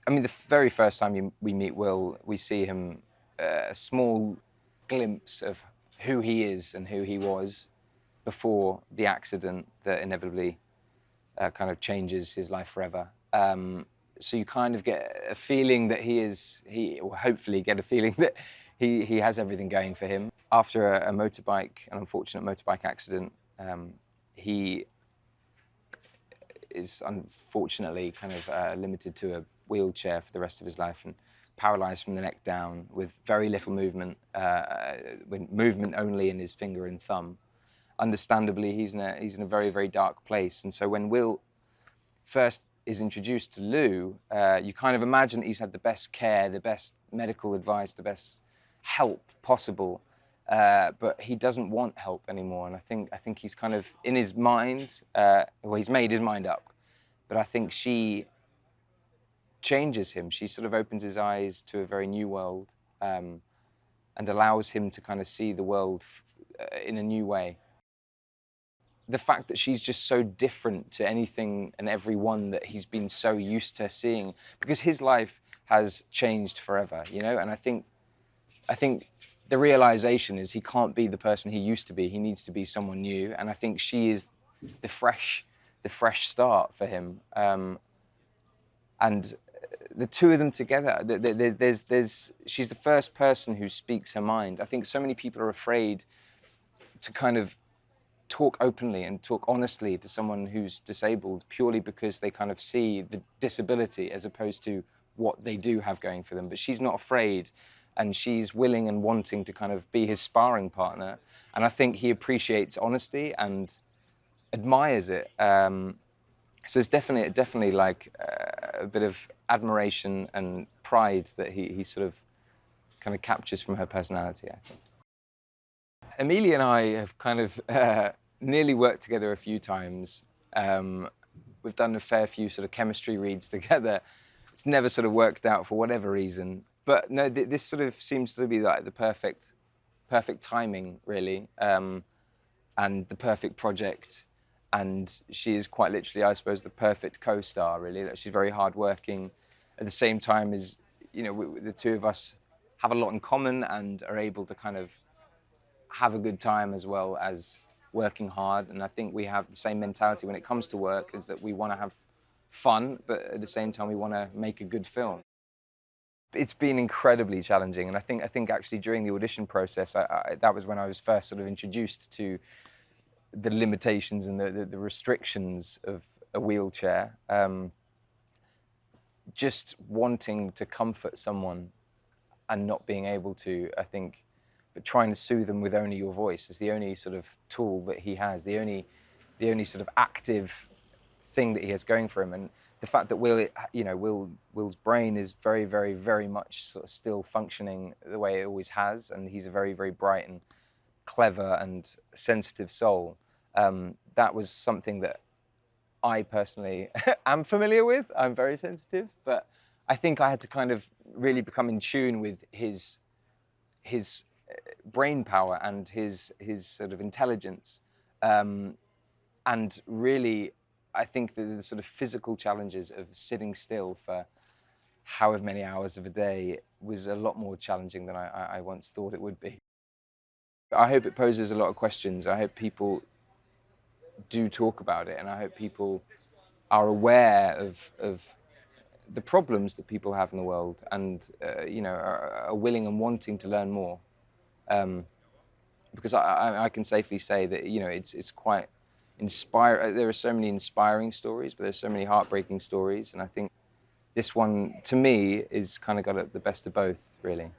I mean, the very first time we meet Will, we see him, a small glimpse of who he is and who he was before the accident that inevitably kind of changes his life forever. So you kind of get a feeling that or hopefully get a feeling that he has everything going for him. After an unfortunate motorbike accident, he is unfortunately kind of limited to a wheelchair for the rest of his life and paralyzed from the neck down with very little movement, movement only in his finger and thumb. Understandably, he's in a very, very dark place. And so when Will first is introduced to Lou, you kind of imagine that he's had the best care, the best medical advice, the best help possible. But he doesn't want help anymore. And I think he's kind of in his mind, well, he's made his mind up. But I think she changes him. She sort of opens his eyes to a very new world, and allows him to kind of see the world in a new way. The fact that she's just so different to anything and everyone that he's been so used to seeing, because his life has changed forever, you know? And I think the realization is he can't be the person he used to be. He needs to be someone new. And I think she is the fresh start for him. And the two of them together, she's the first person who speaks her mind. I think so many people are afraid to kind of talk openly and talk honestly to someone who's disabled purely because they kind of see the disability as opposed to what they do have going for them. But she's not afraid, and she's willing and wanting to kind of be his sparring partner. And I think he appreciates honesty and admires it. So it's definitely like a bit of admiration and pride that he sort of kind of captures from her personality, I think. Amelia and I have kind of nearly worked together a few times. We've done a fair few sort of chemistry reads together. It's never sort of worked out for whatever reason. But no, this sort of seems to be like the perfect timing, really, and the perfect project. And she is quite literally, I suppose, the perfect co-star, really. That she's very hardworking. At the same time as, you know, the two of us have a lot in common and are able to kind of have a good time as well as working hard. And I think we have the same mentality when it comes to work, is that we want to have fun, but at the same time we want to make a good film. It's been incredibly challenging, and I think actually during the audition process, that was when I was first sort of introduced to the limitations and the restrictions of a wheelchair. Just wanting to comfort someone and not being able to, I think, but trying to soothe them with only your voice is the only sort of tool that he has, the only sort of active thing that he has going for him. And the fact that Will's brain is very, very, very much sort of still functioning the way it always has, and he's a very, very bright and clever and sensitive soul. That was something that I personally am familiar with. I'm very sensitive, but I think I had to kind of really become in tune with his brain power and his sort of intelligence, and really, I think the sort of physical challenges of sitting still for however many hours of a day was a lot more challenging than I once thought it would be. I hope it poses a lot of questions. I hope people do talk about it, and I hope people are aware of the problems that people have in the world, and are willing and wanting to learn more. Because I can safely say that it's quite inspiring. There are so many inspiring stories, but there's so many heartbreaking stories, and I think this one, to me, is kind of got the best of both, really.